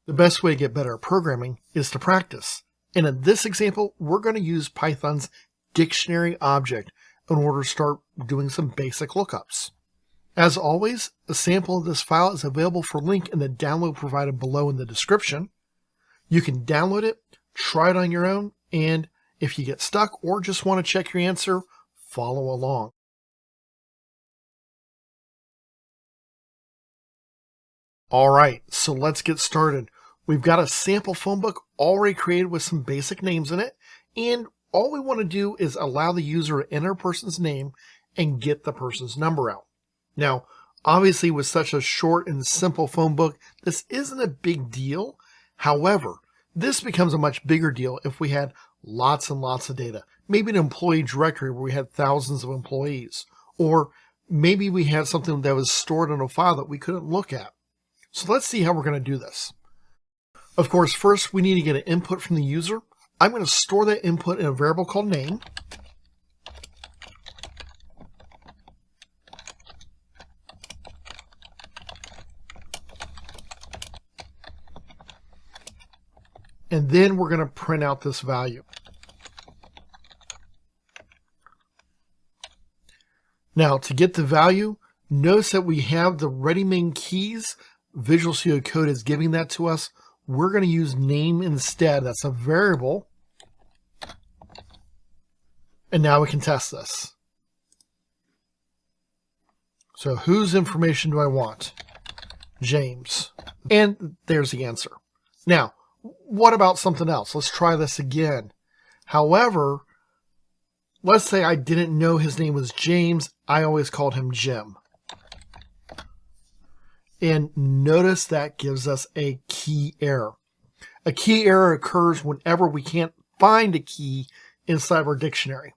The best way to get better at programming is to practice. And in this example, we're going to use Python's dictionary object in order to start doing some basic lookups. As always, a sample of this file is available for link in the download provided below in the description. You can download it, try it on your own, and if you get stuck or just want to check your answer, follow along. All right, so let's get started. We've got a sample phone book already created with some basic names in it, and all we want to do is allow the user to enter a person's name and get the person's number out. Now, obviously with such a short and simple phone book, this isn't a big deal. However, this becomes a much bigger deal if we had lots and lots of data. Maybe an employee directory where we had thousands of employees, or maybe we had something that was stored in a file that we couldn't look at. So let's see how we're going to do this. Of course, first we need to get an input from the user. I'm going to store that input in a variable called name. And then we're going to print out this value. Now, to get the value, notice that we have the ready-made keys. Visual Studio Code is giving that to us. We're going to use name instead. That's a variable. And now we can test this. So whose information do I want? James. And there's the answer. Now, what about something else? Let's try this again. However, let's say I didn't know his name was James. I always called him Jim. And notice that gives us a key error. A key error occurs whenever we can't find a key inside of our dictionary.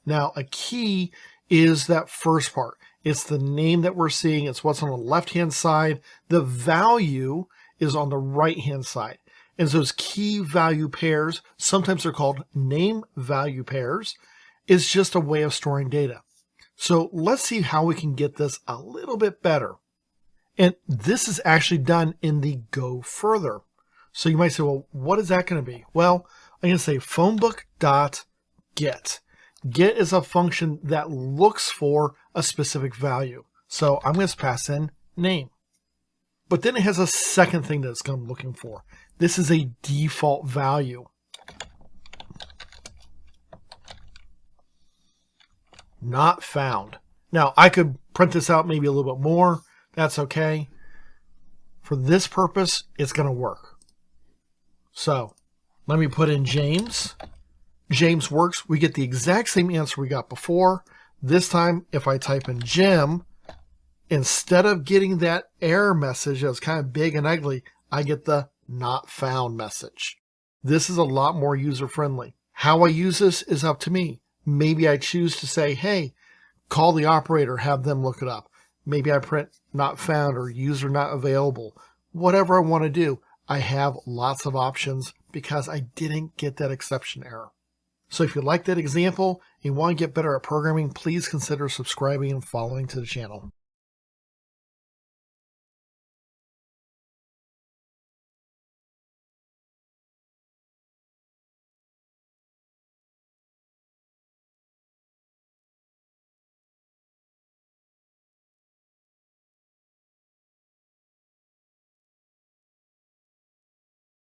Now, a key is that first part. It's the name that we're seeing. It's what's on the left-hand side. The value is on the right-hand side. And those key value pairs, sometimes they're called name value pairs, is just a way of storing data. So let's see how we can get this a little bit better. And this is actually done in the Go Further. So you might say, well, what is that going to be? Well, I'm going to say phonebook.get. Get is a function that looks for a specific value. So I'm going to pass in name. But then it has a second thing that it's going to be looking for. This is a default value. Not found. Now, I could print this out maybe a little bit more. That's okay. For this purpose, it's going to work. So let me put in James. James works. We get the exact same answer we got before. This time, if I type in Jim, instead of getting that error message that's kind of big and ugly, I get the not found message. This is a lot more user-friendly. How I use this is up to me. Maybe I choose to say, hey, call the operator, have them look it up. Maybe I print not found or user not available. Whatever I want to do, I have lots of options because I didn't get that exception error. So if you like that example and you want to get better at programming, please consider subscribing and following to the channel.